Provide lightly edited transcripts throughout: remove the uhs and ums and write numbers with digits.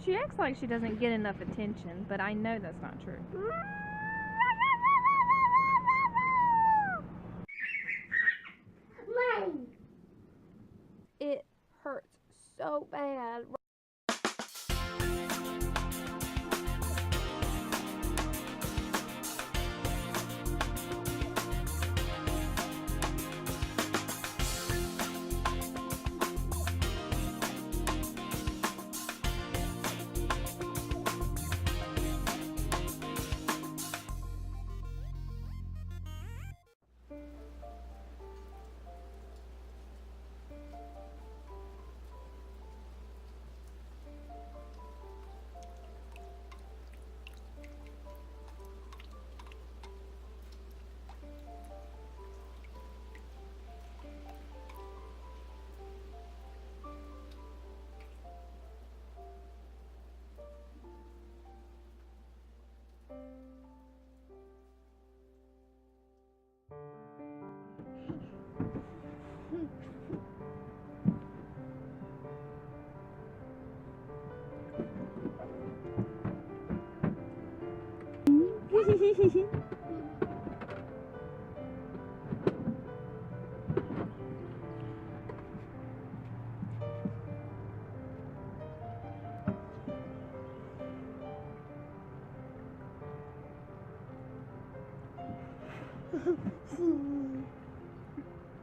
She acts like she doesn't get enough attention, but I know that's not true. It hurts so bad.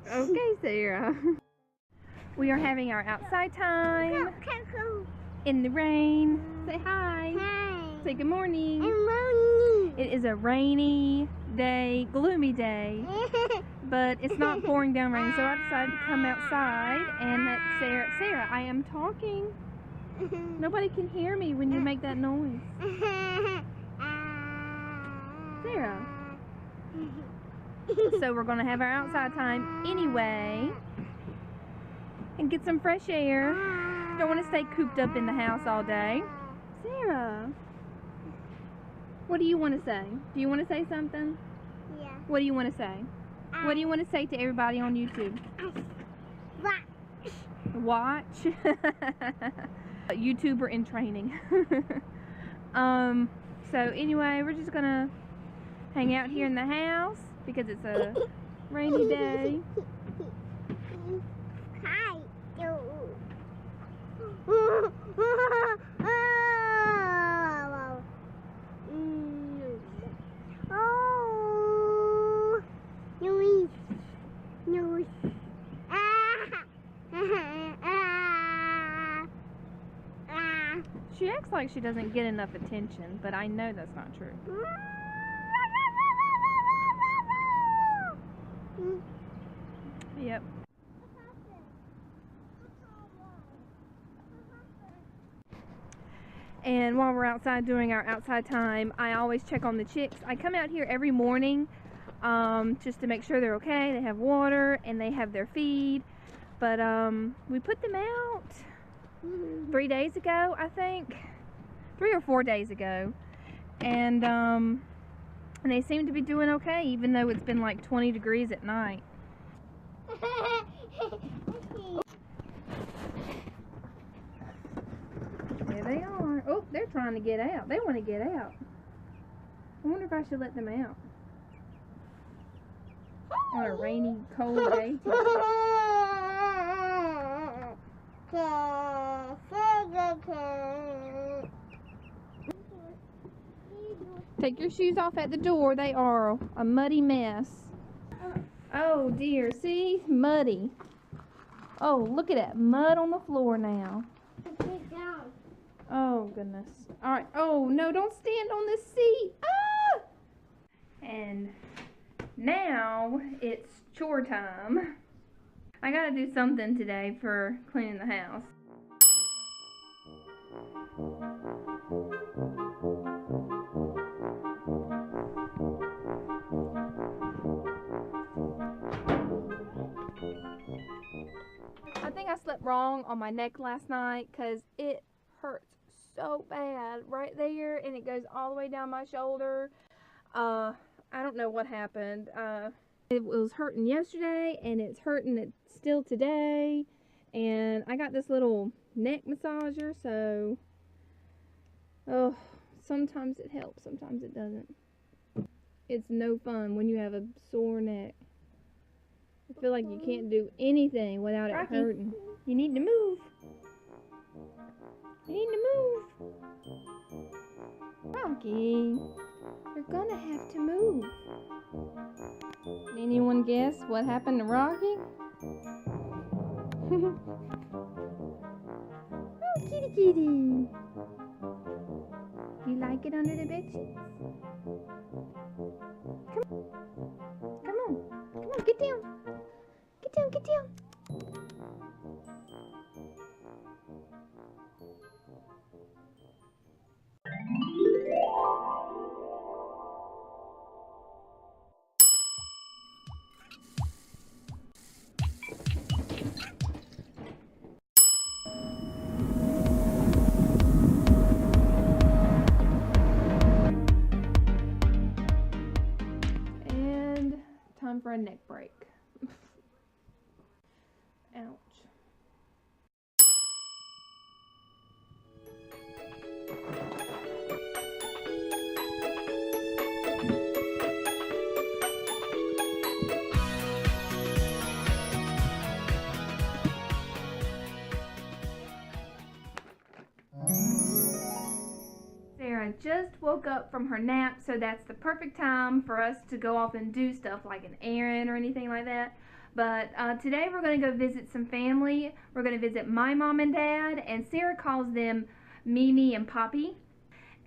Okay, Sarah. We are having our outside time in the rain. Say hi. Hi. Say good morning. Good morning. It is a rainy day, gloomy day, but it's not pouring down rain, so I decided to come outside and let Sarah, I am talking. Nobody can hear me when you make that noise. Sarah. So we're going to have our outside time anyway and get some fresh air. Don't want to stay cooped up in the house all day. Sarah, what do you want to say? Do you want to say something? Yeah. What do you want to say? What do you want to say to everybody on YouTube? Watch. YouTuber in training. So anyway, we're just going to hang out here in the house because it's a rainy day. Hi. Oh, noise. She acts like she doesn't get enough attention, but I know that's not true. Yep. And while we're outside doing our outside time, I always check on the chicks. I come out here every morning just to make sure they're okay. They have water and they have their feed. But we put them out 3 days ago, I think. 3 or 4 days ago. And they seem to be doing okay, even though it's been like 20 degrees at night. There they are. Oh, they're trying to get out. They want to get out. I wonder if I should let them out on a rainy, cold day today. Take your shoes off at the door. They are a muddy mess. Oh dear, see? Muddy. Oh, look at that mud on the floor now. Oh goodness. Alright. Oh no, don't stand on the seat. Ah! And now it's chore time. I gotta do something today for cleaning the house. I think I slept wrong on my neck last night because it hurts so bad right there, and it goes all the way down my shoulder. I don't know what happened. It was hurting yesterday, and it's hurting it still today. And I got this little neck massager, so Oh, sometimes it helps, sometimes it doesn't. It's no fun when you have a sore neck. I feel like you can't do anything without it Rocky. hurting. You need to move. You need to move. Rocky, you're gonna have to move. Can anyone guess what happened to Rocky? Oh, kitty kitty. You like it under the bed sheets? Come on, get down. Get down, get down. And time for a neck break. Ouch. Sarah just woke up from her nap, so that's the perfect time for us to go off and do stuff like an errand or anything like that. But today we're going to go visit some family. We're going to visit my mom and dad, and Sarah calls them Mimi and Poppy.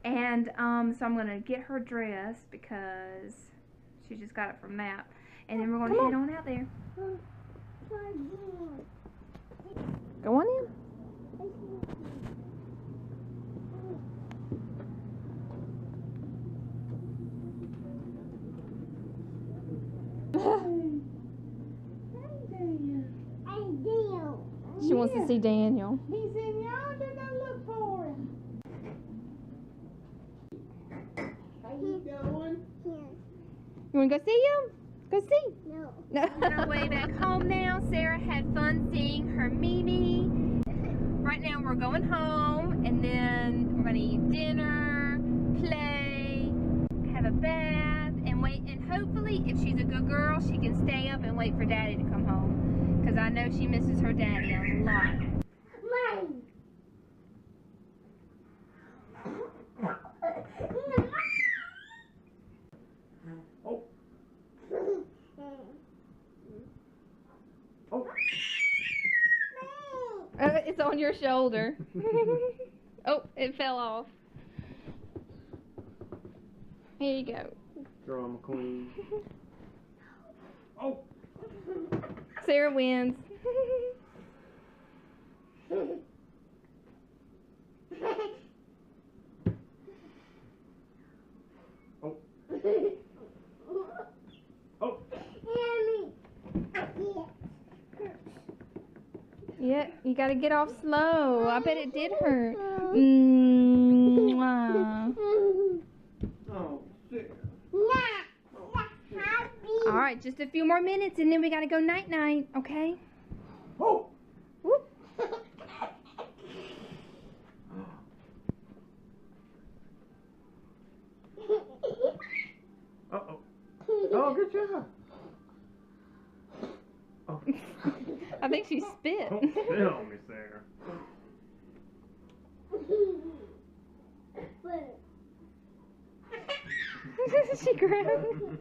And so I'm going to get her dressed because she just got it from nap. And then we're going to head on out there. Go on in. She wants to see Daniel. He's in yonder, go look for him. How you going? You want to go see him? Go see. No. On our way back home now. Sarah had fun seeing her Mimi. Right now we're going home, and then we're going to eat dinner, play, have a bath, and wait. And hopefully, if she's a good girl, she can stay up and wait for Daddy to come home. Because I know she misses her daddy a lot. Mine. Oh. Oh. It's on your shoulder. Oh, it fell off. Here you go. Drama queen. Oh. Sarah wins. Oh. Oh. Yeah, you gotta get off slow. I bet it did hurt. Mwah. Oh. Sick. Alright, just a few more minutes and then we gotta go night-night, okay? Oh. Whoop. Uh-oh. Oh, good job. Oh. I think she spit. Don't spit on me, Sarah. She grabbed.